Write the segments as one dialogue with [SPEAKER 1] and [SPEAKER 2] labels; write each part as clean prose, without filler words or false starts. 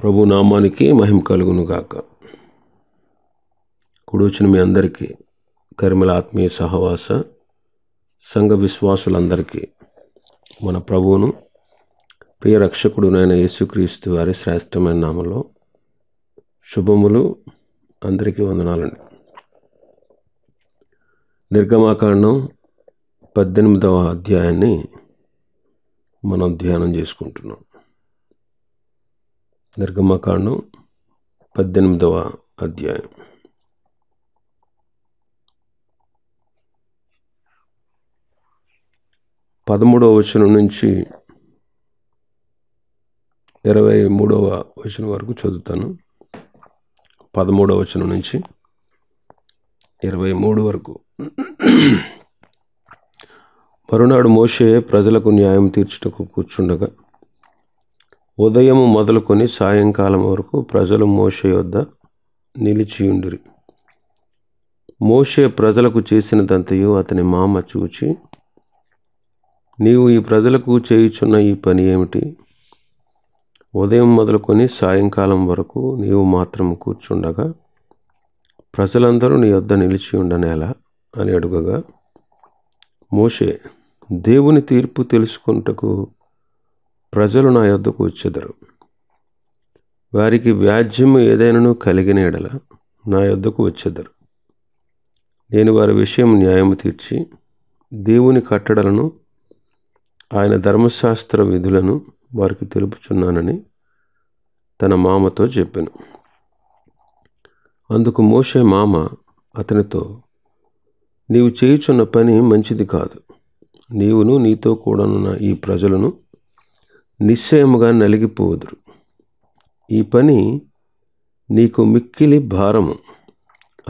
[SPEAKER 1] ప్రభు నామానికి మహిమ కలుగును గాక. కూడొచ్చిన మీ అందరికీ కరిమల ఆత్మీయ సహవాస సంఘ విశ్వాసులందరికీ మన ప్రభువును ప్రియ రక్షకుడునైన యేసుక్రీస్తు వారి శ్రేష్టమైన నామంలో శుభములు. అందరికీ వందనాలండి. నిర్గమాకాండం 18వ అధ్యాయాన్ని మనం ధ్యానం చేసుకుంటున్నాం. నిర్గమాకాండం 18వ అధ్యాయం. పదమూడవ వచనం నుంచి 23వ వచనం వరకు చదువుతాను. 13వ వచనం నుంచి 23 వరకు. మరునాడు మోషే ప్రజలకు న్యాయం తీర్చుటకు కూర్చుండగా ఉదయము మొదలుకొని సాయంకాలం వరకు ప్రజలు మోషే వద్ద నిలిచియుండిరి. మోషే ప్రజలకు చేసినదంతయు అతని మామ చూచి, నీవు ఈ ప్రజలకు చేయుచున్న ఈ పని ఏమిటి? ఉదయం మొదలుకొని సాయంకాలం వరకు నీవు మాత్రం కూర్చుండగా ప్రజలందరూ నీ వద్ద నిలిచి ఉండనేలా అని అడుగగా, మోషే, దేవుని తీర్పు తెలుసుకొనుటకు ప్రజలు నా యొద్దకు వచ్చెదరు. వారికి వ్యాజ్యము ఏదైనాను కలిగిన ఎడల నా యొద్దకు వచ్చెదరు. నేను వారి విషయం న్యాయము తీర్చి దేవుని కట్టడలను ఆయన ధర్మశాస్త్ర విధులను వారికి తెలుపుచున్నానని తన మామతో చెప్పాను. అందుకు మోషే మామ అతనితో, నీవు చేయుచున్న పని మంచిది కాదు. నీవును నీతో కూడానున్న ఈ ప్రజలను నిశ్చయముగా నలిగిపోదురు. ఈ పని నీకు మిక్కిలి భారము,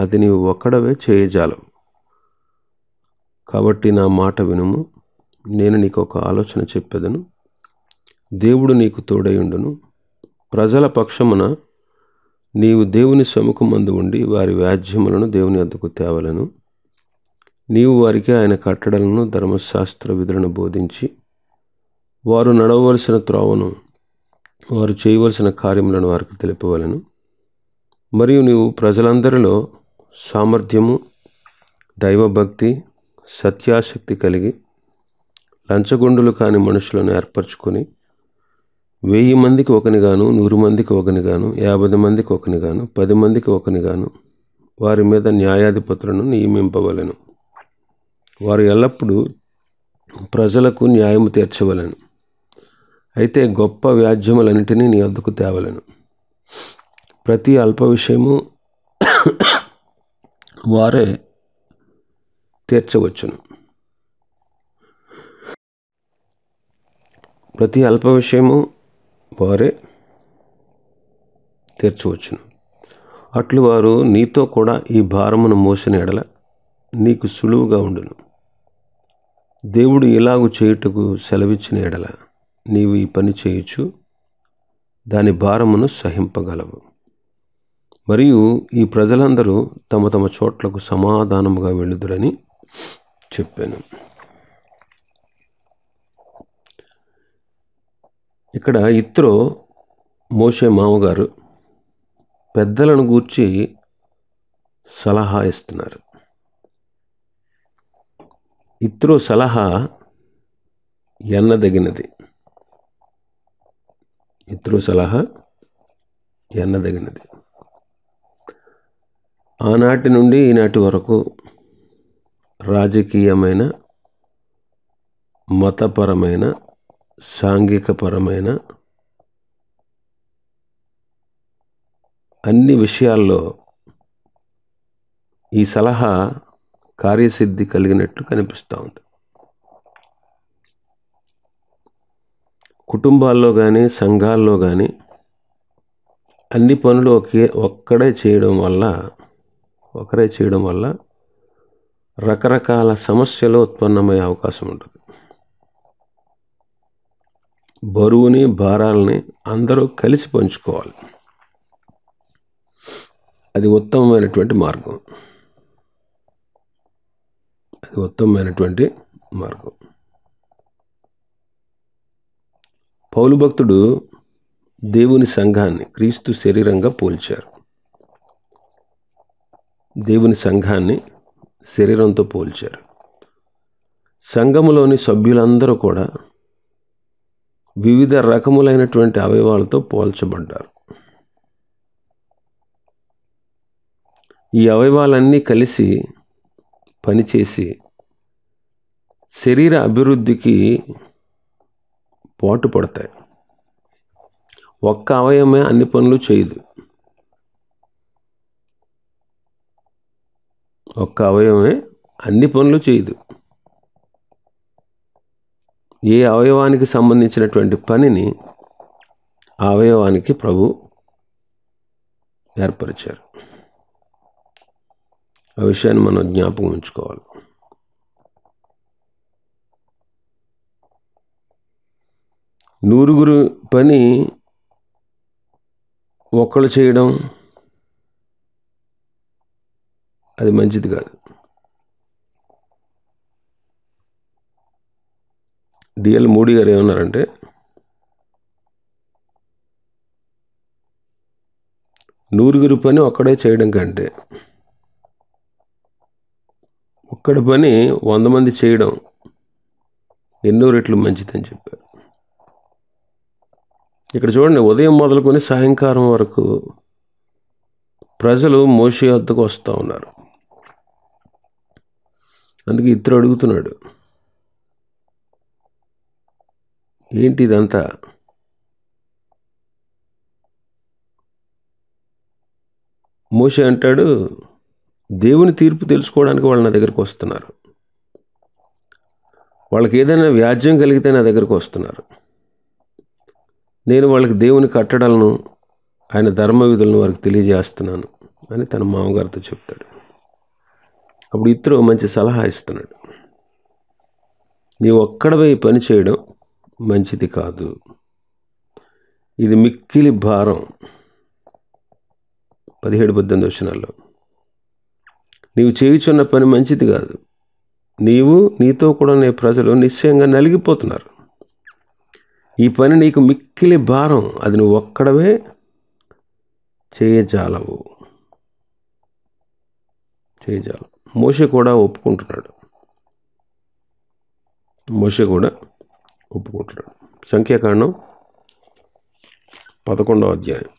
[SPEAKER 1] అది నీవు ఒక్కడవే చేయజాలవు. కాబట్టి నా మాట వినుము. నేను నీకు ఒక ఆలోచన చెప్పెదను. దేవుడు నీకు తోడయుండును. ప్రజల పక్షమున నీవు దేవుని సముఖమందు ఉండి వారి వ్యాజ్యములను దేవుని వద్దకు తేవలను. నీవు వారికి ఆయన కట్టడలను ధర్మశాస్త్ర విధులను బోధించి వారు నడవవలసిన త్రోవను వారు చేయవలసిన కార్యములను వారికి తెలుపవలను. మరియు నీవు ప్రజలందరిలో సామర్థ్యము, దైవభక్తి, సత్యాసక్తి కలిగి లంచగొండులు కాని మనుషులను ఏర్పరచుకొని 1000 మందికి ఒకనిగాను, 100 మందికి ఒకనిగాను, 50 మందికి ఒకనిగాను, 10 మందికి ఒకనిగాను వారి మీద న్యాయాధిపతులను నియమింపవలెను. వారు ఎల్లప్పుడూ ప్రజలకు న్యాయము తీర్చవలెను. అయితే గొప్ప వ్యాజ్యములన్నిటినీ నీ వద్దకు తేవలెను. ప్రతి అల్ప విషయము వారే తీర్చవచ్చును. ప్రతి అల్ప విషయము వారే తీర్చవచ్చును. అట్లు వారు నీతో కూడా ఈ భారమును మోసిన ఎడల నీకు సులువుగా ఉండును. దేవుడు ఇలాగు చేయుటకు సెలవిచ్చిన ఎడల నీవు ఈ పని చేయుచు దాని భారమును సహింపగలవు. మరియు ఈ ప్రజలందరూ తమ తమ చోట్లకు సమాధానముగా వెళ్ళుదురని చెప్పాను. ఇక్కడ ఇత్రో మోషే మామగారు పెద్దలను గూర్చి సలహా ఇస్తున్నారు. ఇత్రో సలహా ఎన్నదగినది. ఇత్రో సలహా ఎన్నదగినది. ఆనాటి నుండి ఈనాటి వరకు రాజకీయమైన, మతపరమైన, సాంఘికపరమైన అన్ని విషయాల్లో ఈ సలహా కార్యసిద్ధి కలిగినట్లు కనిపిస్తూ ఉంది. కుటుంబాల్లో కానీ, సంఘాల్లో కానీ అన్ని పనులు ఒకరే చేయడం వల్ల రకరకాల సమస్యలు ఉత్పన్నమయ్యే అవకాశం ఉంటుంది. బరువుని, భారాలని అందరూ కలిసి పంచుకోవాలి. అది ఉత్తమమైనటువంటి మార్గం. పౌలు భక్తుడు దేవుని సంఘాన్ని క్రీస్తు శరీరంగా పోల్చారు. దేవుని సంఘాన్ని శరీరంతో పోల్చారు. సంఘములోని సభ్యులందరూ కూడా వివిధ రకములైనటువంటి అవయవాలతో పోల్చబడ్డారు. ఈ అవయవాలన్నీ కలిసి పనిచేసి శరీర అభివృద్ధికి పాటుపడతాయి. ఒక్క అవయవమే అన్ని పనులు చేయదు. ఒక్క అవయవమే అన్ని పనులు చేయదు. ఏ అవయవానికి సంబంధించినటువంటి పనిని ఆ అవయవానికి ప్రభు ఏర్పరిచారు. ఆ విషయాన్ని మనం జ్ఞాపకం ఉంచుకోవాలి. నూరుగురు పని ఒక్కళ్ళు చేయడం అది మంచిది కాదు. డిఎల్ మూడీ గారు ఏమన్నారంటే, నూరుగురు పని ఒక్కడే చేయడం కంటే ఒక్కడి పని 100 మంది చేయడం ఎన్నో రెట్లు మంచిదని చెప్పారు. ఇక్కడ చూడండి, ఉదయం మొదలుకొని సాయంకాలం వరకు ప్రజలు మోషే వద్దకు వస్తూ ఉన్నారు. అందుకే ఇతరు అడుగుతున్నాడు, ఏంటి ఇదంతా? మోషే అంటాడు, దేవుని తీర్పు తెలుసుకోవడానికి వాళ్ళు నా దగ్గరికి వస్తున్నారు. వాళ్ళకి ఏదైనా వ్యాజ్యం కలిగితే నా దగ్గరికి వస్తున్నారు. నేను వాళ్ళకి దేవుని కట్టడలను, ఆయన ధర్మ విధులను వారికి తెలియజేస్తున్నాను అని తన మామగారితో చెప్తాడు. అప్పుడు ఇతరు మంచి సలహా ఇస్తున్నాడు. నీ ఒక్కడవై పని చేయడం మంచిది కాదు. ఇది మిక్కిలి భారం. 17-18 వచనాల్లో, నీవు చేయుచున్న పని మంచిది కాదు. నీవు నీతో కూడా నీ ప్రజలు నిశ్చయంగా నలిగిపోతున్నారు. ఈ పని నీకు మిక్కిలి భారం. అది నువ్వు ఒక్కడవే చేయజాలవు. మోషే కూడా ఒప్పుకుంటున్నాడు. సంఖ్యాకాండం 11వ అధ్యాయం.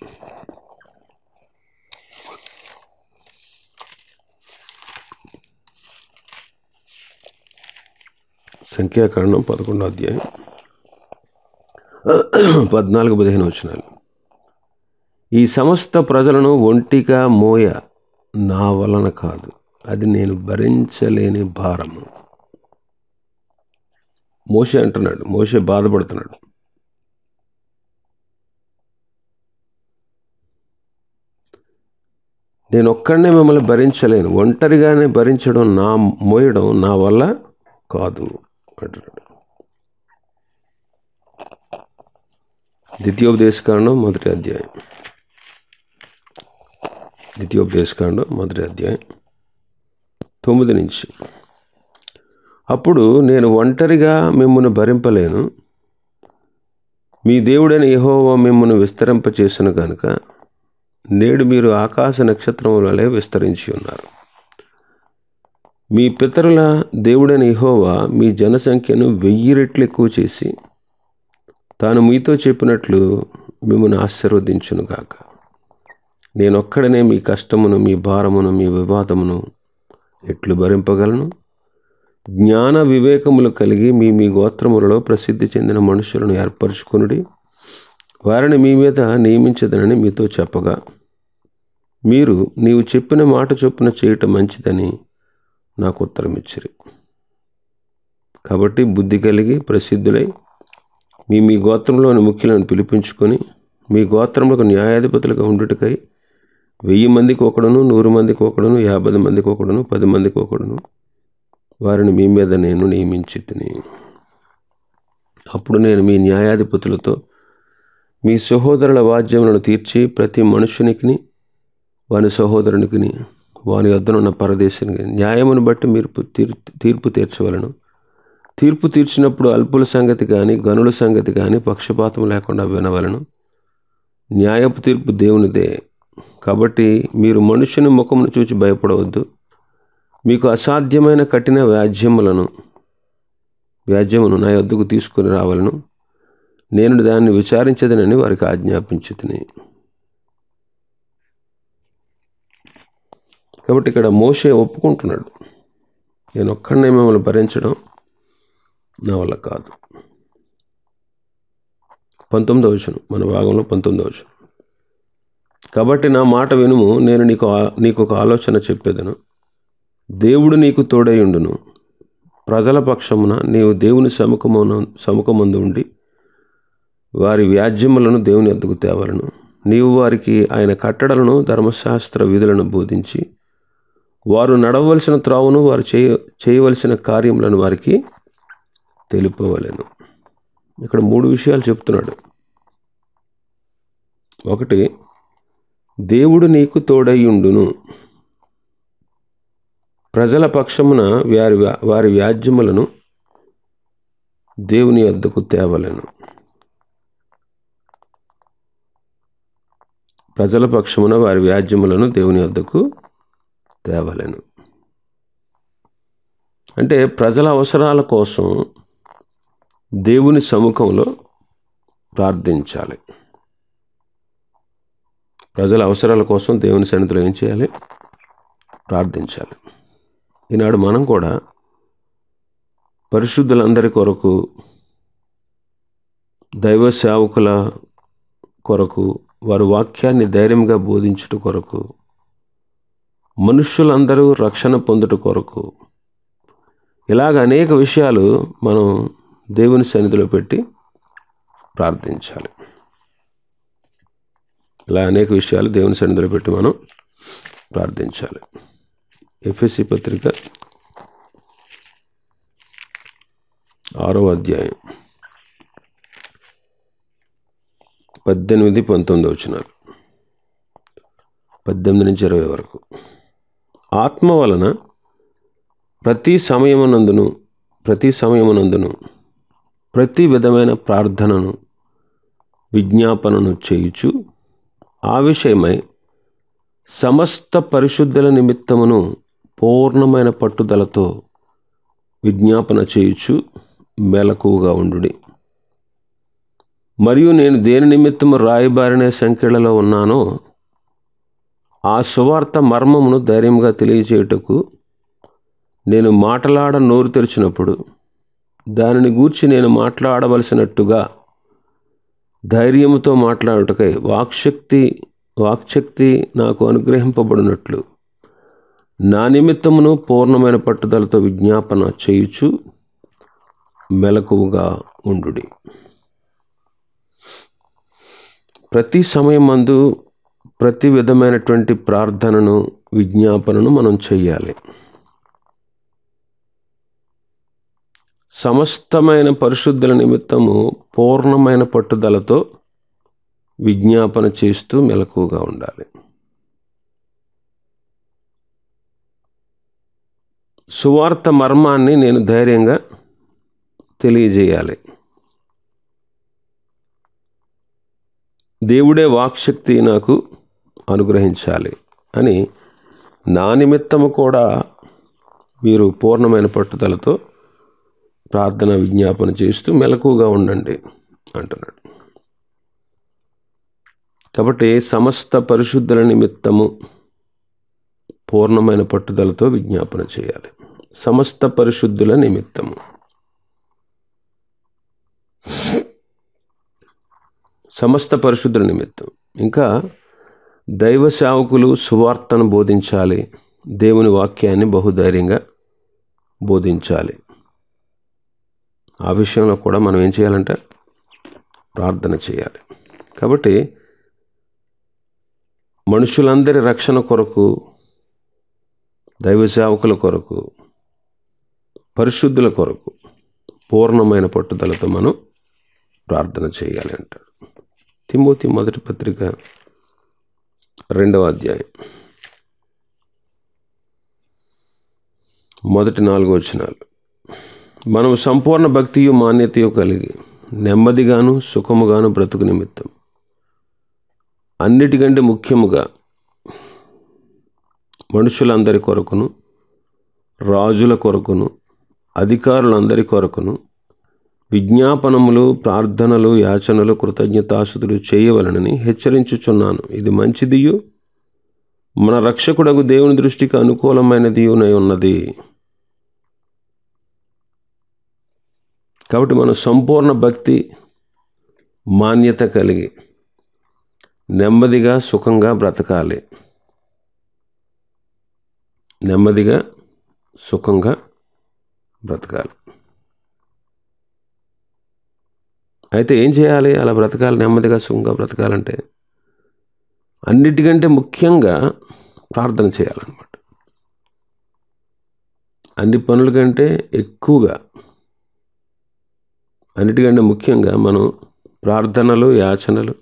[SPEAKER 1] సంఖ్యాకాండం 11వ అధ్యాయం 14-15 వచనాలు. ఈ సమస్త ప్రజలను ఒంటిగా మోయ నా వలన కాదు, అది నేను భరించలేని భారము. మోషే అంటున్నాడు, మోషే బాధపడుతున్నాడు. నేను ఒక్కడనే మిమ్మల్ని భరించలేను, ఒంటరిగానే భరించడం, మోయడం నా వల్ల కాదు అంటున్నాడు. ద్వితీయోపదేశకాండం 1వ అధ్యాయం. 9 నుంచి. అప్పుడు నేను ఒంటరిగా మిమ్మును భరింపలేను, మీ దేవుడైన యెహోవా మిమ్మును విస్తరింపచేసిన కనుక నేడు మీరు ఆకాశ నక్షత్రములలే విస్తరించి ఉన్నారు. మీ పితరుల దేవుడైన యెహోవా మీ జనసంఖ్యను 1000 రెట్లు ఎక్కువ చేసి తాను మీతో చెప్పినట్లు మిమ్మును ఆశీర్వదించునుగాక. నేనొక్కడనే మీ కష్టమును, మీ భారమును, మీ వివాదమును ఎట్లు భరింపగలను? జ్ఞాన వివేకములు కలిగి మీ గోత్రములలో ప్రసిద్ధి చెందిన మనుషులను ఏర్పరచుకొనుడి, వారిని మీ మీద నియమించదనని మీతో చెప్పగా మీరు నీవు చెప్పిన మాట చొప్పున చేయటం మంచిదని నాకు ఉత్తరం ఇచ్చిరి. కాబట్టి బుద్ధి కలిగి ప్రసిద్ధులై మీ గోత్రంలోని ముఖ్యులను పిలిపించుకొని మీ గోత్రములకు న్యాయాధిపతులుగా ఉండుటకై 1000 మందికి ఒకడును, 100 మందికి ఒకడును, 50 మందికి ఒకడును, 10 మందికి ఒకడును వారిని మీ మీద నేను నియమించితిని. అప్పుడు నేను మీ న్యాయాధిపతులతో మీ సహోదరుల వాద్యములను తీర్చి ప్రతి మనుషునికి వాని సహోదరునికి వాని వద్దనున్న పరదేశునికి న్యాయమును బట్టి మీరు తీర్పు తీర్చవలను. తీర్పు తీర్చినప్పుడు అల్పుల సంగతి కానీ గనుల సంగతి కానీ పక్షపాతం లేకుండా వినవలను. న్యాయపు తీర్పు దేవునిదే. కాబట్టి మీరు మనుషుని ముఖమును చూచి భయపడవద్దు. మీకు అసాధ్యమైన కఠిన వ్యాజ్యమును నా యొద్దకు తీసుకుని రావాలను. నేను దాన్ని విచారించదనని వారికి ఆజ్ఞాపించుతిని. కాబట్టి ఇక్కడ మోషే ఒప్పుకుంటున్నాడు, నేను ఒక్కడినే మిమ్మల్ని భరించడం నా వల్ల కాదు. 19వ వచనం, మన భాగంలో 19వ వచనం. కాబట్టి నా మాట వినుము, నేను నీకు ఒక ఆలోచన చెప్పేదను. దేవుడు నీకు తోడైయుండును. ప్రజల పక్షమున నీవు దేవుని సముఖమందు ఉండి వారి వ్యాజ్యములను దేవుని వద్దకు తేవలను. నీవు వారికి ఆయన కట్టడలను ధర్మశాస్త్ర విధులను బోధించి వారు నడవలసిన త్రోవను వారు చేయవలసిన కార్యములను వారికి తెలుపవలెను. ఇక్కడ 3 విషయాలు చెప్తున్నాడు. ఒకటి, దేవుడు నీకు తోడైయుండును. ప్రజల పక్షమున వారి వ్యాజ్యములను దేవుని వద్దకు తేవలెను. ప్రజల పక్షమున వారి వ్యాజ్యములను దేవుని వద్దకు తేవలెను అంటే ప్రజల అవసరాల కోసం దేవుని సముఖంలో ప్రార్థించాలి. ప్రజల అవసరాల కోసం దేవుని సన్నిధిలో ఏం చేయాలి? ప్రార్థించాలి. ఈనాడు మనం కూడా పరిశుద్ధులందరి కొరకు, దైవ సేవకుల కొరకు, వారి వాక్యాన్ని ధైర్యంగా బోధించుట కొరకు, మనుష్యులందరూ రక్షణ పొందుట కొరకు, ఇలాగ అనేక విషయాలు మనం దేవుని సన్నిధిలో పెట్టి ప్రార్థించాలి. ఇలా అనేక విషయాలు దేవుని సన్నిధిలో పెట్టి మనం ప్రార్థించాలి. ఎఫెసీ పత్రిక 6వ అధ్యాయం 18-19 వచనాలు, 18 నుంచి 20 వరకు. ఆత్మ వలన ప్రతి సమయమునందును ప్రతి విధమైన ప్రార్థనను విజ్ఞాపనను చేయుచు ఆ విషయమై సమస్త పరిశుద్ధుల నిమిత్తమును పూర్ణమైన పట్టుదలతో విజ్ఞాపన చేయుచు మెలకువగా ఉండుడి. మరియు నేను దేని నిమిత్తము రాయబారిన సంఖ్యలలో ఉన్నానో ఆ సువార్త మర్మమును ధైర్యంగా తెలియజేయుటకు నేను నోరు తెరిచినప్పుడు దానిని గూర్చి నేను మాట్లాడవలసినట్టుగా ధైర్యముతో మాట్లాడుటకై వాక్శక్తి నాకు అనుగ్రహింపబడినట్లు నా నిమిత్తమును పూర్ణమైన పట్టుదలతో విజ్ఞాపన చేయుచు మెలకువగా ఉండుడి. ప్రతి సమయమందు ప్రతి విధమైనటువంటి ప్రార్థనను, విజ్ఞాపనను మనం చెయ్యాలి. సమస్తమైన పరిశుద్ధుల నిమిత్తము పూర్ణమైన పట్టుదలతో విజ్ఞాపన చేస్తూ మెలకువగా ఉండాలి. సువార్త మర్మాన్ని నేను ధైర్యంగా తెలియజేయాలి. దేవుడే వాక్శక్తి నాకు అనుగ్రహించాలి అని నా నిమిత్తము కూడా మీరు పూర్ణమైన పట్టుదలతో ప్రార్థన, విజ్ఞాపన చేస్తూ మెలకువగా ఉండండి అంటున్నాడు. కాబట్టి సమస్త పరిశుద్ధుల నిమిత్తము పూర్ణమైన పట్టుదలతో విజ్ఞాపన చేయాలి. సమస్త పరిశుద్ధుల నిమిత్తము, సమస్త పరిశుద్ధుల నిమిత్తం. ఇంకా దైవ సేవకులు సువార్తను బోధించాలి. దేవుని వాక్యాన్ని బహుధైర్యంగా బోధించాలి. ఆ విషయంలో కూడా మనం ఏం చేయాలంటే ప్రార్థన చేయాలి. కాబట్టి మనుషులందరి రక్షణ కొరకు, దైవ సేవకుల కొరకు, పరిశుద్ధుల కొరకు పూర్ణమైన పట్టుదలతో మనం ప్రార్థన చేయాలి అంటాడు. తిమోతి మొదటి పత్రిక 2వ అధ్యాయం మొదటి 4 వచనాలు. మనం సంపూర్ణ భక్తియు మాన్యతయు కలిగి నెమ్మదిగాను సుఖముగాను బ్రతుకు నిమిత్తం అన్నిటికంటే ముఖ్యముగా మనుషులందరి కొరకును, రాజుల కొరకును, అధికారులందరి కొరకును విజ్ఞాపనములు, ప్రార్థనలు, యాచనలు, కృతజ్ఞతాస్తుతులు చేయవలనని హెచ్చరించుచున్నాను. ఇది మంచిదియు మన రక్షకుడగు దేవుని దృష్టికి అనుకూలమైనదియునై ఉన్నది. కాబట్టి మనం సంపూర్ణ భక్తి, మాన్యత కలిగి నెమ్మదిగా, సుఖంగా బ్రతకాలి. నెమ్మదిగా, సుఖంగా బ్రతకాలి. అయితే ఏం చేయాలి? అలా బ్రతకాలి, నెమ్మదిగా సుఖంగా బ్రతకాలంటే అన్నిటికంటే ముఖ్యంగా ప్రార్థన చేయాలన్నమాట. అన్ని పనుల కంటే ఎక్కువగా, అన్నిటికంటే ముఖ్యంగా మనం ప్రార్థనలు, యాచనలు,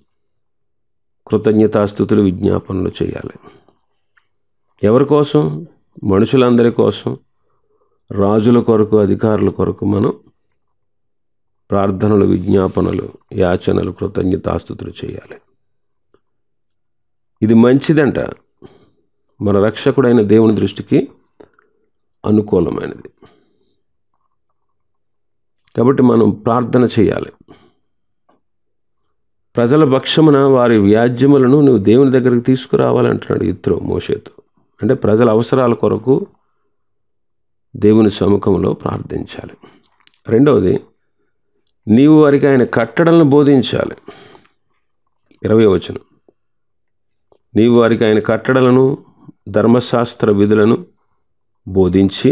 [SPEAKER 1] కృతజ్ఞతాస్తుతులు, విజ్ఞాపనలు చేయాలి. ఎవరి కోసం? మనుషులందరి కోసం, రాజుల కొరకు, అధికారుల కొరకు మనం ప్రార్థనలు, విజ్ఞాపనలు, యాచనలు, కృతజ్ఞతాస్తుతులు చేయాలి. ఇది మంచిదంట. మన రక్షకుడైన దేవుని దృష్టికి అనుకూలమైనది. కాబట్టి మనం ప్రార్థన చేయాలి. ప్రజల పక్షమున వారి వ్యాజ్యములను నువ్వు దేవుని దగ్గరికి తీసుకురావాలంటున్నాడు యిత్రో మోషేతో. అంటే ప్రజల అవసరాల కొరకు దేవుని సముఖంలో ప్రార్థించాలి. రెండవది, నీవు వారికి ఆయన కట్టడలను బోధించాలి. 20వ వచనం, నీవు వారికి ఆయన కట్టడలను, ధర్మశాస్త్ర విధులను బోధించి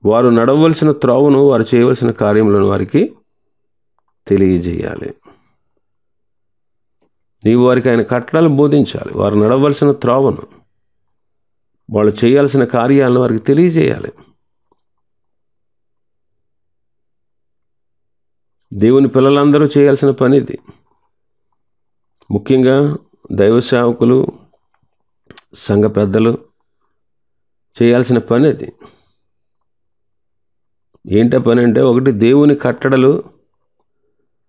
[SPEAKER 1] వారు నడవలసిన త్రోవను, వారు చేయవలసిన కార్యములను వారికి తెలియజేయాలి. నీవు వారికి ఆయన కట్టడలు బోధించాలి. వారు నడవలసిన త్రోవను, వాళ్ళు చేయాల్సిన కార్యాలను వారికి తెలియజేయాలి. దేవుని పిల్లలందరూ చేయాల్సిన పని ఇది. ముఖ్యంగా దైవ సేవకులు, సంఘ పెద్దలు చేయాల్సిన పని అది. ఏంట పని అంటే, ఒకటి, దేవుని కట్టడలు,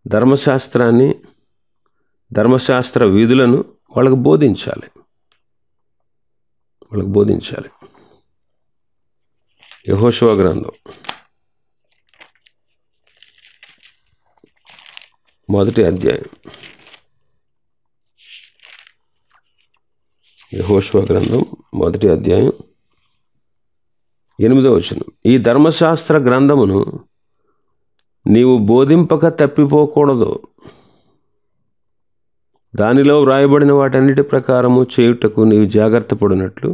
[SPEAKER 1] ధర్మశాస్త్రాన్ని, ధర్మశాస్త్ర విధులను వాళ్ళకు బోధించాలి. యెహోషువ గ్రంథం 1వ అధ్యాయం. యెహోషువ గ్రంథం 1వ అధ్యాయం 8వ వచనం, ఈ ధర్మశాస్త్ర గ్రంథమును నీవు బోధింపక తప్పిపోకూడదు. దానిలో వ్రాయబడిన వాటన్నిటి ప్రకారము చేయుటకు నీవు జాగ్రత్త పడినట్లు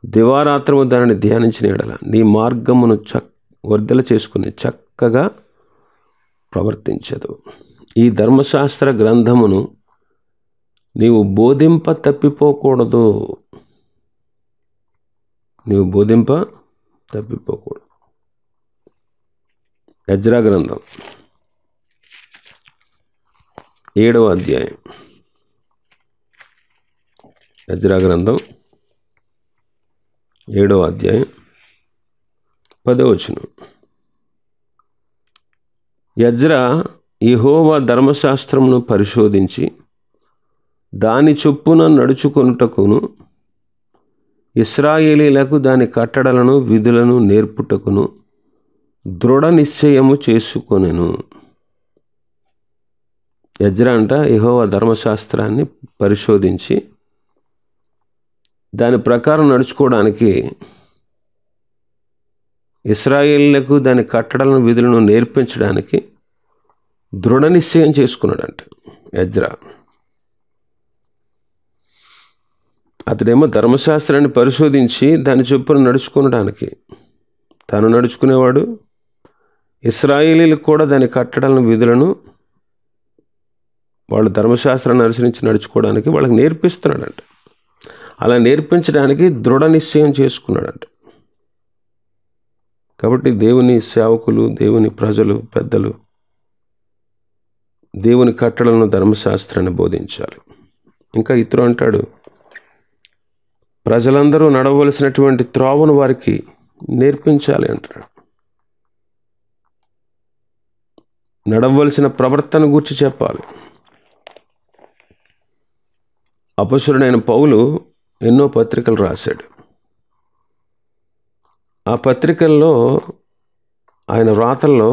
[SPEAKER 1] దివారాత్రము దానిని ధ్యానించిన ఎడల నీ మార్గమును వర్ధల చేసుకుని చక్కగా ప్రవర్తించదు. ఈ ధర్మశాస్త్ర గ్రంథమును నీవు బోధింప తప్పిపోకూడదు. ఎజ్రా గ్రంథం 7వ అధ్యాయం. ఎజ్రా గ్రంథం 7వ అధ్యాయం 10వ వచనం, ఎజ్రా యెహోవా ధర్మశాస్త్రమును పరిశోధించి దాని చొప్పున నడుచుకొనుటకును ఇశ్రాయేలీలకు దాని కట్టడలను, విధులను నేర్పుటకును దృఢ నిశ్చయము చేసుకొనెను. ఎజ్రా అంట యెహోవా ధర్మశాస్త్రాన్ని పరిశోధించి దాని ప్రకారం నడుచుకోవడానికి, ఇశ్రాయేలీలకు దాని కట్టడలను, విధులను నేర్పించడానికి దృఢ నిశ్చయం చేసుకున్నాడంట ఎజ్రా. అతడేమో ధర్మశాస్త్రాన్ని పరిశోధించి దాని చొప్పున నడుచుకోవడానికి తాను నడుచుకునేవాడు, ఇశ్రాయేలీలకు కూడా దాని కట్టడలను, విధులను వాళ్ళు ధర్మశాస్త్రాన్ని అనుసరించి నడుచుకోవడానికి వాళ్ళకి నేర్పిస్తున్నాడంట. అలా నేర్పించడానికి దృఢ నిశ్చయం చేసుకున్నాడంట. కాబట్టి దేవుని సేవకులు, దేవుని ప్రజలు, పెద్దలు దేవుని కట్టడలను, ధర్మశాస్త్రాన్ని బోధించాలి. ఇంకా యిత్రో అంటాడు, ప్రజలందరూ నడవలసినటువంటి త్రోవను వారికి నేర్పించాలి అంటాడు. నడవలసిన ప్రవర్తన గురించి చెప్పాలి. అపొస్తలుడైన పౌలు ఎన్నో పత్రికలు రాశాడు. ఆ పత్రికల్లో ఆయన వ్రాతల్లో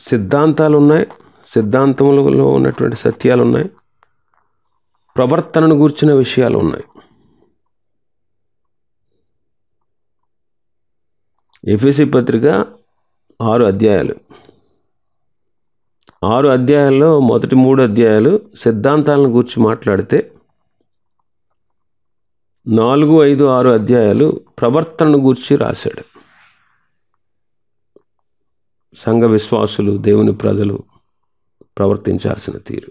[SPEAKER 1] సిద్ధాంతాలు ఉన్నాయి, సిద్ధాంతంలో ఉన్నటువంటి సత్యాలు ఉన్నాయి, ప్రవర్తనను గూర్చిన విషయాలు ఉన్నాయి. ఎఫెసీ పత్రిక 6 అధ్యాయాలు. 6 అధ్యాయాల్లో మొదటి 3 అధ్యాయాలు సిద్ధాంతాలను గూర్చి మాట్లాడితే 4, 5, 6 అధ్యాయాలు ప్రవర్తనను గూర్చి రాశాడు. సంఘ విశ్వాసులు, దేవుని ప్రజలు ప్రవర్తించాల్సిన తీరు.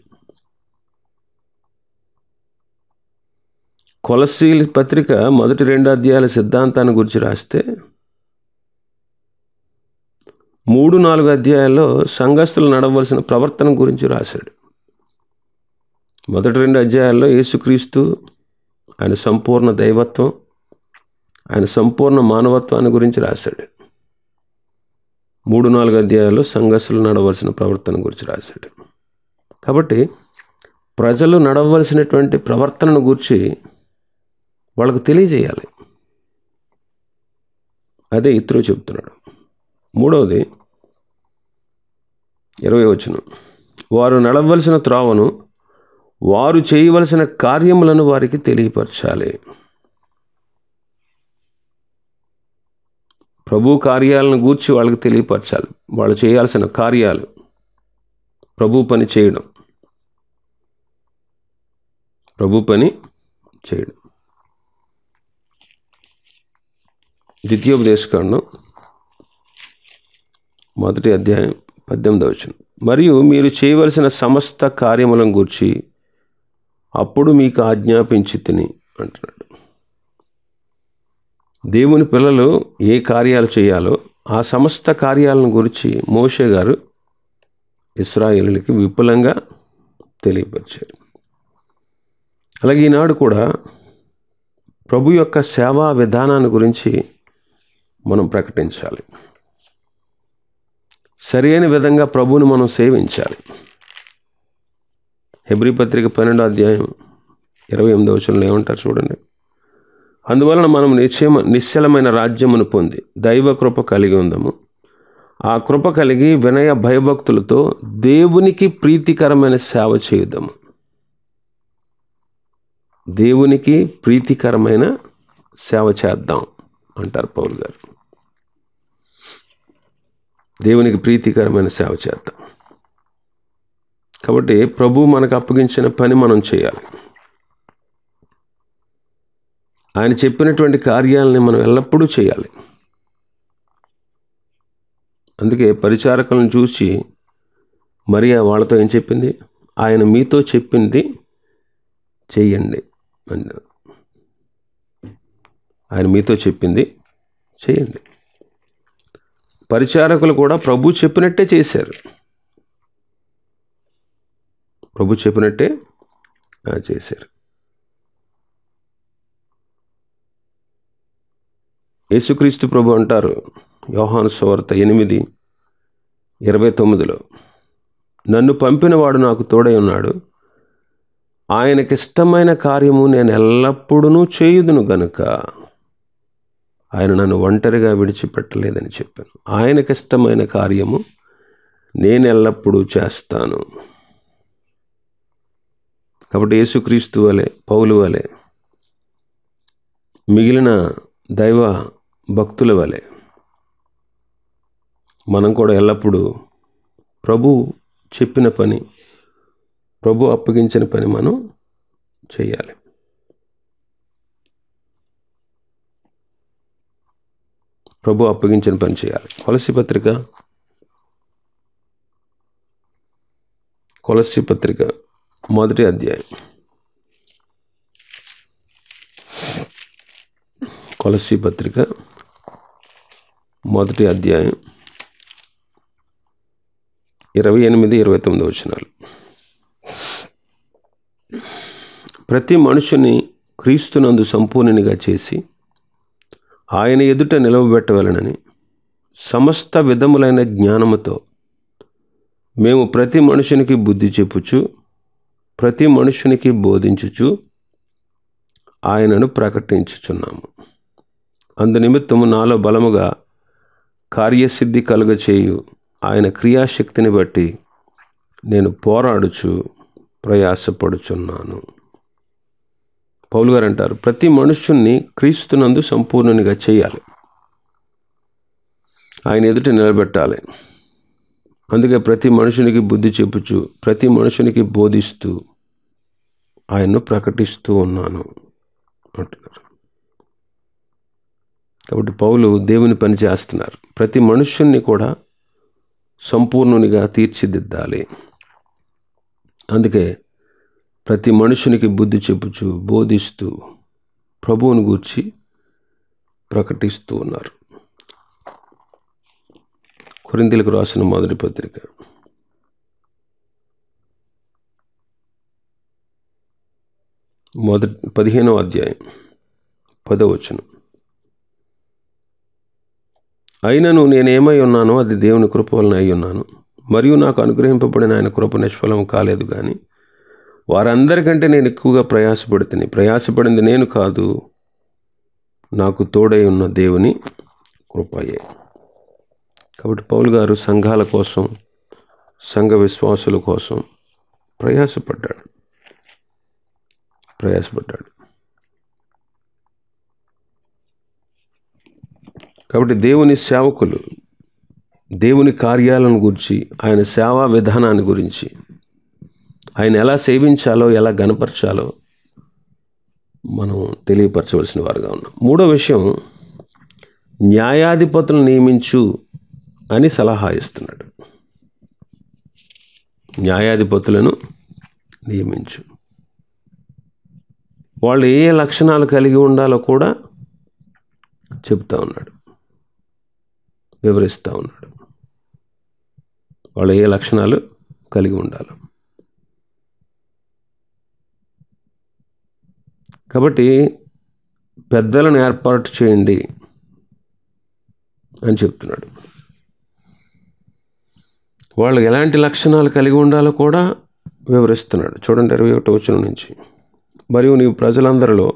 [SPEAKER 1] కొలస్సీల పత్రిక మొదటి 2 అధ్యాయాల సిద్ధాంతాన్ని గురించి రాస్తే 3, 4 అధ్యాయాల్లో సంఘస్థులు నడవలసిన ప్రవర్తన గురించి రాశాడు. మొదటి 2 అధ్యాయాల్లో యేసుక్రీస్తు, ఆయన సంపూర్ణ దైవత్వం, ఆయన సంపూర్ణ మానవత్వాన్ని గురించి రాశాడు. 3, 4 అధ్యాయాల్లో సంఘస్థులు నడవలసిన ప్రవర్తన గురించి రాశాడు. కాబట్టి ప్రజలు నడవలసినటువంటి ప్రవర్తనను గురించి వాళ్ళకు తెలియజేయాలి. అదే ఇత్రో చెప్తున్నాడు. 3వది 20వ వచనం, వారు నడవలసిన త్రోవను, వారు చేయవలసిన కార్యములను వారికి తెలియపరచాలి. ప్రభు కార్యాలను గూర్చి వాళ్ళకి తెలియపరచాలి. వాళ్ళు చేయాల్సిన కార్యాలు, ప్రభు పని చేయడం, ప్రభు పని చేయడం. ద్వితీయోపదేశకాండం 1వ అధ్యాయం 18వ వచనం, మరియు మీరు చేయవలసిన సమస్త కార్యములను గూర్చి అప్పుడు మీకు ఆజ్ఞాపించి తిని అంటున్నాడు. దేవుని పిల్లలు ఏ కార్యాలు చేయాలో ఆ సమస్త కార్యాలను గురించి మోషే గారు ఇశ్రాయేలులకి విపులంగా తెలియపరిచారు. అలాగే ఈనాడు కూడా ప్రభు యొక్క సేవా విధానాన్ని గురించి మనం ప్రకటించాలి. సరైన విధంగా ప్రభువుని మనం సేవించాలి. హెబ్రీ పత్రిక 12వ అధ్యాయం 28వ వచనంలో ఏమంటారు చూడండి, అందువలన మనం నిశ్చలమైన రాజ్యమును పొంది దైవ కృప కలిగి ఉందాము. ఆ కృప కలిగి వినయ భయభక్తులతో దేవునికి ప్రీతికరమైన సేవ చేయుదాము. దేవునికి ప్రీతికరమైన సేవ చేద్దాం అంటారు పౌలు గారు. దేవునికి ప్రీతికరమైన సేవ చేద్దాం. కాబట్టి ప్రభు మనకు అప్పగించిన పని మనం చేయాలి. ఆయన చెప్పినటువంటి కార్యాలని మనం ఎల్లప్పుడూ చేయాలి. అందుకే పరిచారకులను చూసి మరియా వాళ్ళతో ఏం చెప్పింది, ఆయన మీతో చెప్పింది చెయ్యండి అన్నారు. ఆయన మీతో చెప్పింది చేయండి. పరిచారకులు కూడా ప్రభు చెప్పినట్టే చేశారు. ప్రభు చెప్పినట్టే చేశారు. యేసుక్రీస్తు ప్రభు అంటారు యోహాను సువార్త 8:29, నన్ను పంపినవాడు నాకు తోడై ఉన్నాడు, ఆయనకిష్టమైన కార్యము నేను ఎల్లప్పుడూ చేయుదును గనుక ఆయన నన్ను ఒంటరిగా విడిచిపెట్టలేదని చెప్పాను. ఆయనకిష్టమైన కార్యము నేను ఎల్లప్పుడూ చేస్తాను. కాబట్టి యేసుక్రీస్తు వలె, పౌలు వలె, మిగిలిన దైవ భక్తుల వలె మనం కూడా ఎల్లప్పుడూ ప్రభు చెప్పిన పని, ప్రభు అప్పగించిన పని మనం చేయాలి. ప్రభు అప్పగించిన పని చేయాలి. కొలస్సీ పత్రిక 1వ అధ్యాయం. కొలస్సీ పత్రిక 1వ అధ్యాయం 28, 29 వచనాలు. ప్రతి మనుషుని క్రీస్తునందు సంపూర్ణునిగా చేసి ఆయన ఎదుట నిలవబెట్టవలనని సమస్త విధములైన జ్ఞానముతో మేము ప్రతి మనుషునికి బుద్ధి చెప్పుచు ప్రతి మనుషునికి బోధించుచు ఆయనను ప్రకటించుచున్నాము. అందునిమిత్తము నాలో బలముగా కార్యసిద్ధి కలుగచేయు ఆయన క్రియాశక్తిని బట్టి నేను పోరాడుచు ప్రయాసపడుచున్నాను. పౌలు గారు అంటారు, ప్రతి మనుష్యుణ్ణి క్రీస్తునందు సంపూర్ణునిగా చేయాలి, ఆయన ఎదుట నిలబెట్టాలి. అందుకే ప్రతి మనుషునికి బుద్ధి చెప్పుచు ప్రతి మనుషునికి బోధిస్తూ ఆయన్ను ప్రకటిస్తూ ఉన్నాను అంటున్నారు. కాబట్టి పౌలు దేవుని పని చేస్తున్నారు. ప్రతి మనుష్యుణ్ణి కూడా సంపూర్ణునిగా తీర్చిదిద్దాలి. అందుకే ప్రతి మనుషునికి బుద్ధి చెప్పుచు బోధిస్తూ ప్రభువుని గూర్చి ప్రకటిస్తూ ఉన్నారు. కొరింథీయులకు రాసిన మొదటి పత్రిక 15వ అధ్యాయం 10వ వచనం. అయినను నేనేమై ఉన్నానో అది దేవుని కృప వలన అయి ఉన్నాను, మరియు నాకు అనుగ్రహింపబడిన ఆయన కృప నిష్ఫలం కాలేదు. కానీ వారందరికంటే నేను ఎక్కువగా ప్రయాసపడింది నేను కాదు, నాకు తోడై ఉన్న దేవుని కృపయే. కాబట్టి పౌలు గారు సంఘాల కోసం, సంఘ విశ్వాసుల కోసం ప్రయాసపడ్డాడు. కాబట్టి దేవుని సేవకులు దేవుని కార్యాలను గురించి, ఆయన సేవా విధానాన్ని గురించి, ఆయన ఎలా సేవించాలో, ఎలా గణపరచాలో మనం తెలియపరచవలసిన వారుగా ఉన్నాం. మూడో విషయం, న్యాయాధిపతులను నియమించు అని సలహా ఇస్తున్నాడు. న్యాయాధిపతులను నియమించు. వాళ్ళు ఏ లక్షణాలు కలిగి ఉండాలో కూడా చెప్తా ఉన్నాడు, వివరిస్తూ ఉన్నాడు. వాళ్ళు ఏ లక్షణాలు కలిగి ఉండాలి. కాబట్టి పెద్దలను ఏర్పాటు చేయండి అని చెప్తున్నాడు. వాళ్ళు ఎలాంటి లక్షణాలు కలిగి ఉండాలో కూడా వివరిస్తున్నాడు. చూడండి 21వ వచనం నుంచి. మరియు నీవు ప్రజలందరిలో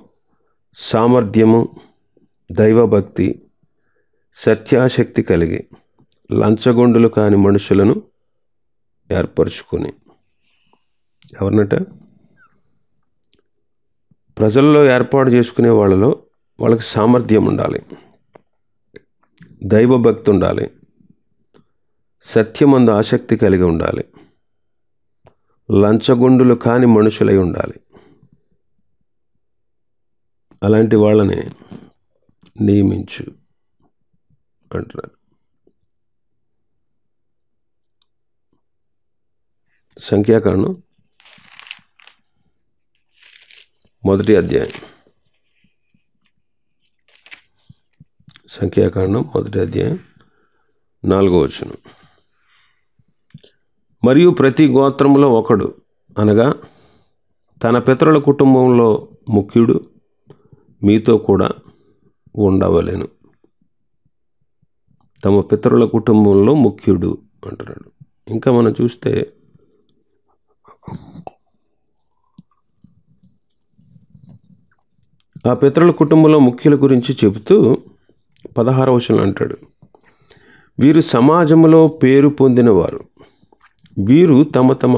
[SPEAKER 1] సామర్థ్యము, దైవభక్తి, సత్యాశక్తి కలిగి లంచగొండులు కాని మనుషులను ఏర్పరచుకొని. ఎవరినట? ప్రజల్లో ఏర్పాటు చేసుకునే వాళ్ళకి సామర్థ్యం ఉండాలి, దైవభక్తి ఉండాలి, సత్యమందు ఆసక్తి కలిగి ఉండాలి, లంచగొండులు కాని మనుషులై ఉండాలి. అలాంటి వాళ్ళని నియమించు అంటున్నారు. సంఖ్యాకాండం 1వ అధ్యాయం. సంఖ్యాకాండం 1వ అధ్యాయం 4వ వచనం. మరియు ప్రతి గోత్రములో ఒకడు, అనగా తన పితరుల కుటుంబంలో ముఖ్యుడు మీతో కూడా ఉండవలెను. తమ పితరుల కుటుంబంలో ముఖ్యుడు అంటున్నాడు. ఇంకా మనం చూస్తే ఆ పితరుల కుటుంబంలో ముఖ్యుల గురించి చెబుతూ 16వ వచనం అంటాడు, వీరు సమాజంలో పేరు పొందినవారు, వీరు తమ తమ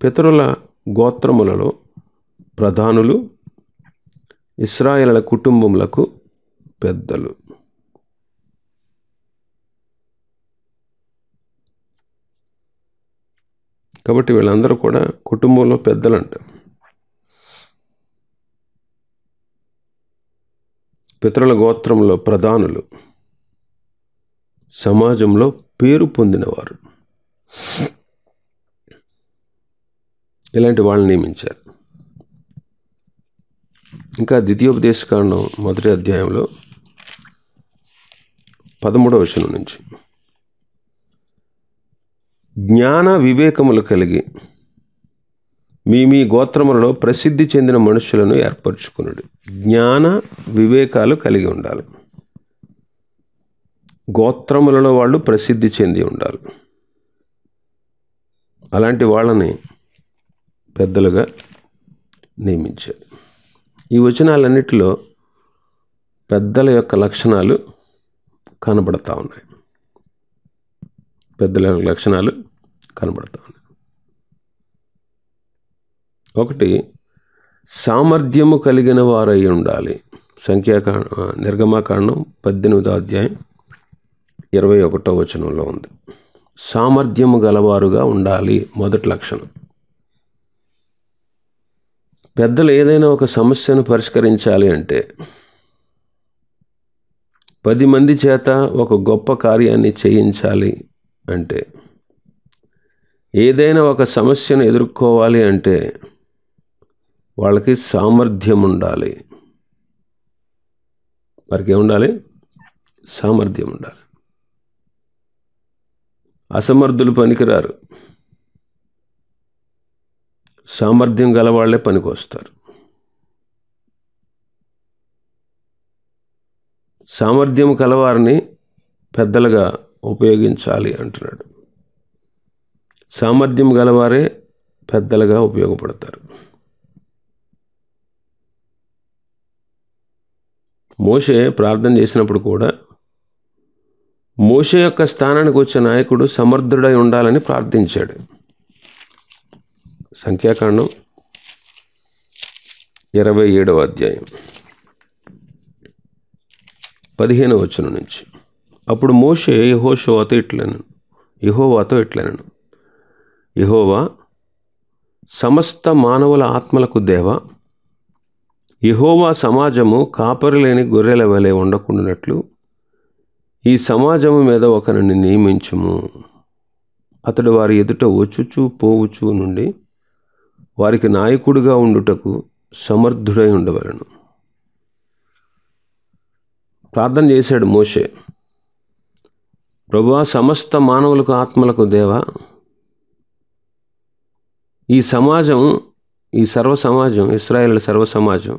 [SPEAKER 1] పితరుల గోత్రములలో ప్రధానులు, ఇశ్రాయేలుల కుటుంబములకు పెద్దలు. కాబట్టి వీళ్ళందరూ కూడా కుటుంబంలో పెద్దలంట. పితరుల గోత్రంలో ప్రధానులు, సమాజంలో పేరు పొందినవారు. ఇలాంటి వాళ్ళని నియమించారు. ఇంకా ద్వితీయోపదేశకాండం 1వ అధ్యాయంలో 13వ వచనం నుంచి, జ్ఞాన వివేకములు కలిగి మీ గోత్రములలో ప్రసిద్ధి చెందిన మనుషులను ఏర్పరచుకున్నాడు. జ్ఞాన వివేకాలు కలిగి ఉండాలి. గోత్రములలో వాళ్ళు ప్రసిద్ధి చెంది ఉండాలి. అలాంటి వాళ్ళని పెద్దలుగా నియమించారు. ఈ వచనాలన్నిటిలో పెద్దల యొక్క లక్షణాలు కనబడతా ఉన్నాయి. పెద్దల యొక్క లక్షణాలు కనబడతా ఉన్నాయి. ఒకటి, సామర్థ్యము కలిగిన వారై ఉండాలి. నిర్గమాకాండం 18వ అధ్యాయం 21వ వచనంలో ఉంది. సామర్థ్యము గలవారుగా ఉండాలి మొదటి లక్షణం. పెద్దలు ఏదైనా ఒక సమస్యను పరిష్కరించాలి అంటే, 10 మంది చేత ఒక గొప్ప కార్యాన్ని చేయించాలి అంటే, ఏదైనా ఒక సమస్యను ఎదుర్కోవాలి అంటే వాళ్ళకి సామర్థ్యం ఉండాలి. వారికి ఏముండాలి? సామర్థ్యం ఉండాలి. అసమర్థులు పనికిరారు. సామర్థ్యం గలవాళ్లే పనికొస్తారు. సామర్థ్యం కలవారిని పెద్దలుగా ఉపయోగించాలి అంటున్నాడు. సామర్థ్యం గలవారే పెద్దలుగా ఉపయోగపడతారు. మోషే ప్రార్థన చేసినప్పుడు కూడా మోషే యొక్క స్థానానికి వచ్చే నాయకుడు సమర్థుడై ఉండాలని ప్రార్థించాడు. సంఖ్యాకాండం 27వ అధ్యాయం 15వ వచనం నుంచి. అప్పుడు మోషే యెహోవాతో ఇట్లనెను, యెహోవా, సమస్త మానవుల ఆత్మలకు దేవా, యెహోవా సమాజము కాపరి లేని గొర్రెల వలె ఉండకుండానట్లు ఈ సమాజము మీద ఒకరిని నియమించుము. అతడు వారి ఎదుట వచ్చుచూ పోవుచూ నుండి వారికి నాయకుడిగా ఉండుటకు సమర్థుడై ఉండవలెను. ప్రార్థన చేశాడు మోషే. ప్రభువా, సమస్త మానవులకు ఆత్మలకు దేవా, ఈ సమాజం, ఈ సర్వ సమాజం, ఇశ్రాయేలు సర్వ సమాజం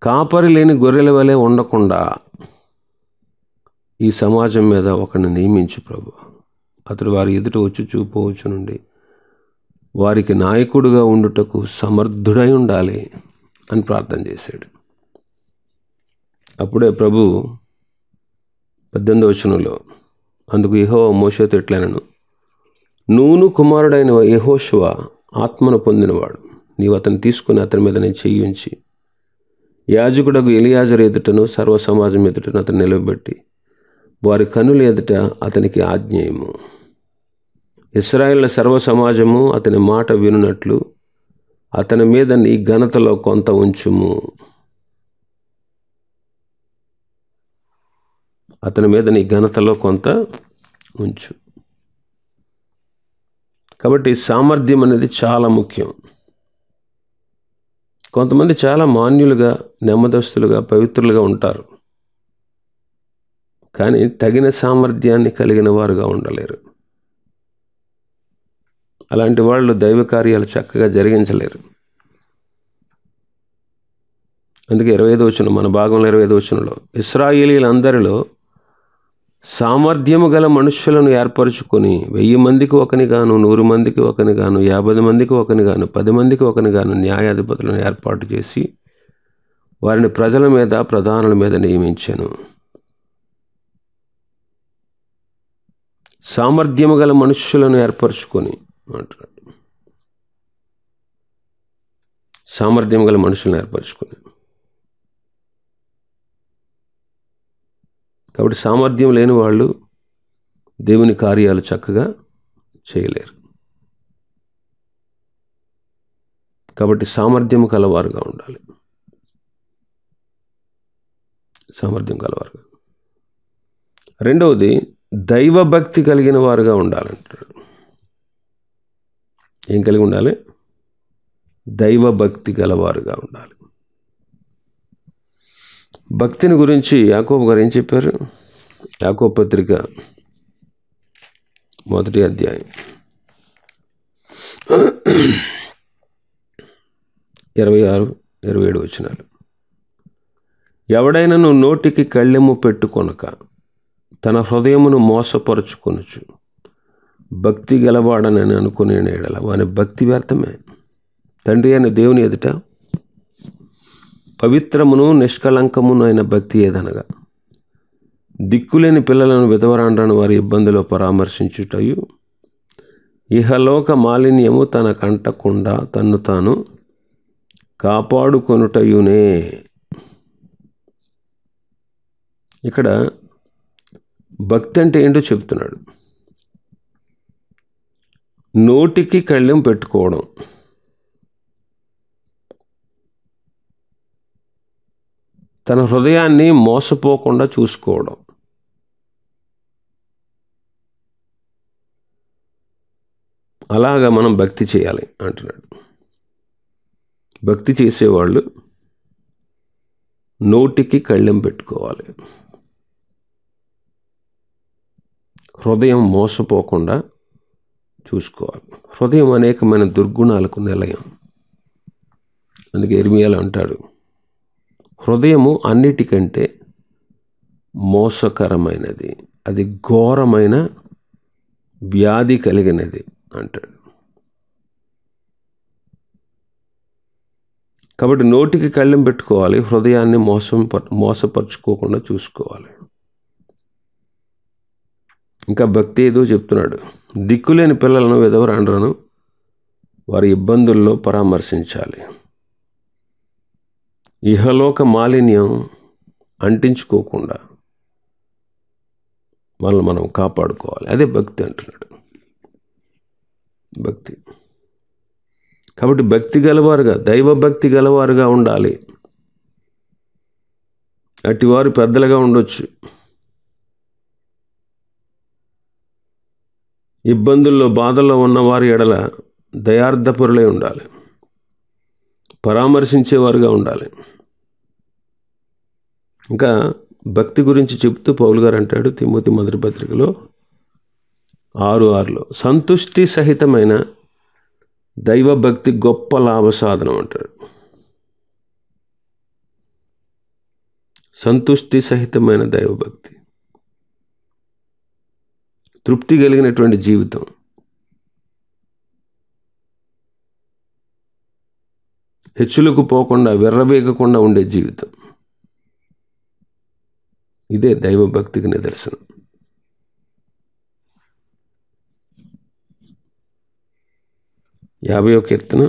[SPEAKER 1] కాపరి లేని గొర్రెల వలె ఉండకుండా ఈ సమాజం మీద ఒకరిని నియమించు ప్రభు. అతడు వారి ఎదుట వచ్చుచూ పోవచ్చు నుండి వారికి నాయకుడిగా ఉండుటకు సమర్థుడై ఉండాలి అని ప్రార్థన చేశాడు. అప్పుడే ప్రభు 18వ వచనంలో, అందుకు యెహోవా మోషేతో ఇట్లనెను, నూను కుమారుడైన యెహోషువ ఆత్మను పొందినవాడు. నీవు అతన్ని తీసుకుని అతని మీద నేను చెయ్యి ఉంచి యాజకుడగు ఎలియాజరు ఎదుటను సర్వ సమాజం ఎదుటను అతను నిలబెట్టి వారి కనుల ఎదుట అతనికి ఆజ్ఞేయము. ఇశ్రాయేలు సర్వ సమాజము అతని మాట వినున్నట్లు అతని మీద నీ ఘనతలో కొంత ఉంచుము. అతని మీద నీ ఘనతలో కొంత ఉంచు. కాబట్టి సామర్థ్యం అనేది చాలా ముఖ్యం. కొంతమంది చాలా మాన్యులుగా, నెమ్మదస్తులుగా, పవిత్రులుగా ఉంటారు, కానీ తగిన సామర్థ్యాన్ని కలిగిన వారుగా ఉండలేరు. అలాంటి వాళ్ళు దైవ కార్యాలు చక్కగా జరిగించలేరు. అందుకే 25వ వచనం, మన భాగంలో 25వ వచనంలో, ఇశ్రాయేలీలందరిలో సామర్థ్యము గల మనుష్యులను ఏర్పరచుకొని 1000 మందికి ఒకని గాను, 100 మందికి ఒకని గాను, 50 మందికి ఒకని గాను, 10 మందికి ఒకని గాను న్యాయాధిపతులను ఏర్పాటు చేసి వారిని ప్రజల మీద, ప్రధానుల మీద నియమించాను. సామర్థ్యము గల మనుష్యులను ఏర్పరచుకొని అంటున్నాడు. సామర్థ్యం గల మనుషులను ఏర్పరచుకొని. కాబట్టి సామర్థ్యం లేని వాళ్ళు దేవుని కార్యాలు చక్కగా చేయలేరు. కాబట్టి సామర్థ్యం కలవారుగా ఉండాలి. సామర్థ్యం కలవారుగా. రెండవది, దైవభక్తి కలిగిన వారుగా ఉండాలంటాడు. ఏం కలిగి ఉండాలి? దైవభక్తి గలవారుగా ఉండాలి. భక్తిని గురించి యాకోబు గారు ఏం చెప్పారు? యాకోబు పత్రిక 1వ అధ్యాయం 26-27 వచనాలు. ఎవడైనను నోటికి కళ్ళెము పెట్టుకొనక తన హృదయమును మోసపరుచుకొనుచు భక్తి గలవాడనని అనుకునే ఎడల వాని భక్తి వ్యర్థమే. తండ్రి అయిన దేవుని ఎదుట పవిత్రమును నిష్కలంకమును అయిన భక్తి ఏదనగా దిక్కులేని పిల్లలను విధవరాండ్రను వారి ఇబ్బందిలో పరామర్శించుటయు, ఇహలోక మాలిన్యము తనకంటకుండా తన్ను తాను కాపాడుకొనుటయునే. ఇక్కడ భక్తి అంటే ఏంటో చెప్తున్నాడు. నోటికి కళ్ళెం పెట్టుకోవడం, తన హృదయాన్ని మోసపోకుండా చూసుకోవడం, అలాగా మనం భక్తి చేయాలి అంటున్నాడు. భక్తి చేసేవాళ్ళు నోటికి కళ్ళెం పెట్టుకోవాలి, హృదయం మోసపోకుండా చూసుకోవాలి. హృదయం అనేకమైన దుర్గుణాలకు నిలయం. అందుకే ఇర్మియాలో అంటాడు, హృదయము అన్నిటికంటే మోసకరమైనది, అది ఘోరమైన వ్యాధి కలిగినది అంటాడు. కాబట్టి నోటికి కళ్ళెం పెట్టుకోవాలి, హృదయాన్ని మోసపరుచుకోకుండా చూసుకోవాలి. ఇంకా భక్తి ఏదో చెప్తున్నాడు, దిక్కులేని పిల్లలను విధవరాండ్రను వారి ఇబ్బందుల్లో పరామర్శించాలి, ఇహలోక మాలిన్యం అంటించుకోకుండా వాళ్ళని మనం కాపాడుకోవాలి. అదే భక్తి అంటున్నాడు. భక్తి కాబట్టి భక్తి గలవారుగా, దైవభక్తి గలవారుగా ఉండాలి. అటివారు పెద్దలుగా ఉండొచ్చు, ఇబ్బందుల్లో బాధల్లో ఉన్నవారి ఎడల దయార్థపరులై ఉండాలి, పరామర్శించేవారుగా ఉండాలి. ఇంకా భక్తి గురించి చెబుతూ పౌలు గారు అంటాడు తిమోతి మొదటి పత్రికలో 6:6 సంతుష్టి సహితమైన దైవభక్తి గొప్ప లాభ సాధనం అంటాడు. సంతుష్టి సహితమైన దైవభక్తి, తృప్తి కలిగినటువంటి జీవితం, హెచ్చులకు పోకుండా విర్రవీగకుండా ఉండే జీవితం, ఇదే దైవభక్తికి నిదర్శనం. యాభైవ కీర్తన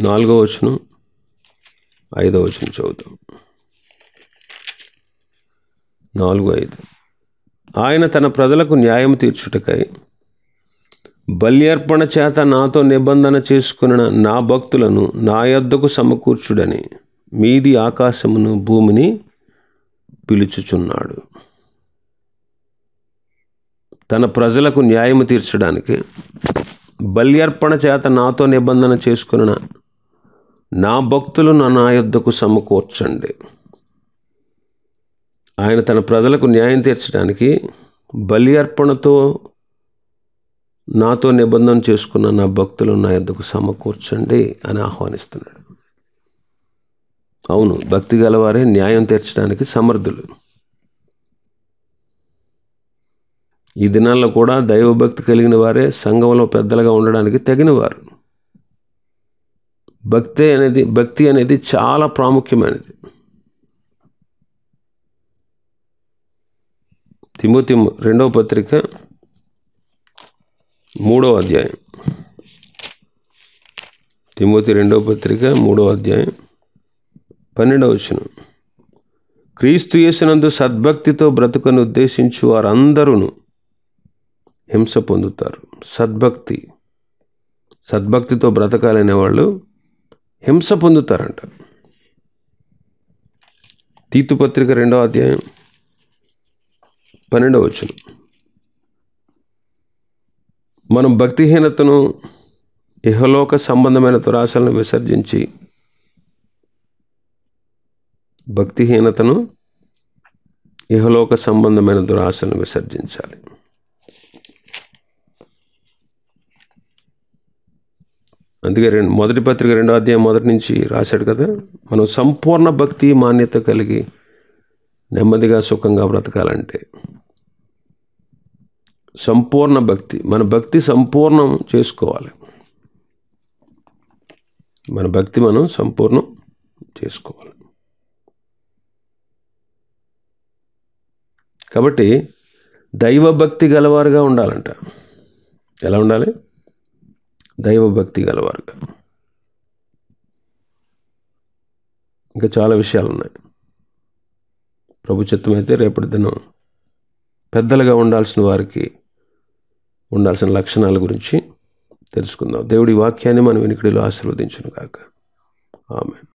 [SPEAKER 1] 4వ వచనం 5వ వచనం చదువుతాం. 4:5 ఆయన తన ప్రజలకు న్యాయం తీర్చుటకై బల్యర్పణ చేత నాతో నిబంధన చేసుకున్న నా భక్తులను నా యొద్దకు సమకూర్చుడని మీది ఆకాశమును భూమిని పిలుచుచున్నాడు. తన ప్రజలకు న్యాయము తీర్చడానికి బల్యర్పణ చేత నాతో నిబంధన చేసుకున్న నా భక్తులను నా యొద్దకు సమకూర్చండి. ఆయన తన ప్రజలకు న్యాయం తీర్చడానికి బల్యర్పణతో నాతో నిబంధన చేసుకున్న నా భక్తులను నా యొద్దకు సమకూర్చండి అని ఆహ్వానిస్తున్నాడు. అవును, భక్తి గలవారే న్యాయం తీర్చడానికి సమర్థులు. ఈ దినాల్లో కూడా దైవభక్తి కలిగిన వారే సంఘంలో పెద్దలుగా ఉండడానికి తగినవారు. భక్తి అనేది చాలా ప్రాముఖ్యమైనది. తిమోతి 2వ పత్రిక 3వ అధ్యాయం. తిమోతి 2వ పత్రిక 3వ అధ్యాయం 12వ వచనం. క్రీస్తు యేసునందు సద్భక్తితో బ్రతుకను ఉద్దేశించు వారందరూ హింస పొందుతారు. సద్భక్తితో బ్రతకాలనే వాళ్ళు హింస పొందుతారంట. తీతు పత్రిక 2వ అధ్యాయం 12వ వచనం. మనం భక్తిహీనతను, ఇహలోక సంబంధమైన దురాశలను విసర్జించి ఇహలోక సంబంధమైన దురాశలను విసర్జించాలి. అందుకే మొదటి పత్రిక 2వ అధ్యాయం 1 నుంచి రాశాడు కదా, మనం సంపూర్ణ భక్తి మాన్యత కలిగి నెమ్మదిగా సుఖంగా బ్రతకాలంటే సంపూర్ణ భక్తి, మన భక్తి సంపూర్ణం చేసుకోవాలి. మన భక్తి మనం సంపూర్ణం చేసుకోవాలి. కాబట్టి దైవభక్తి గలవారుగా ఉండాలంట. ఎలా ఉండాలి? దైవభక్తి గలవారుగా. ఇంకా చాలా విషయాలు ఉన్నాయి. ప్రభు చిత్తం అయితే రేపటి దినం పెద్దలుగా ఉండాల్సిన వారికి ఉండాల్సిన లక్షణాల గురించి తెలుసుకుందాం. దేవుడి వాక్యాన్ని మన వినికిడిలో ఆశీర్వదించును గాక. ఆమేన్.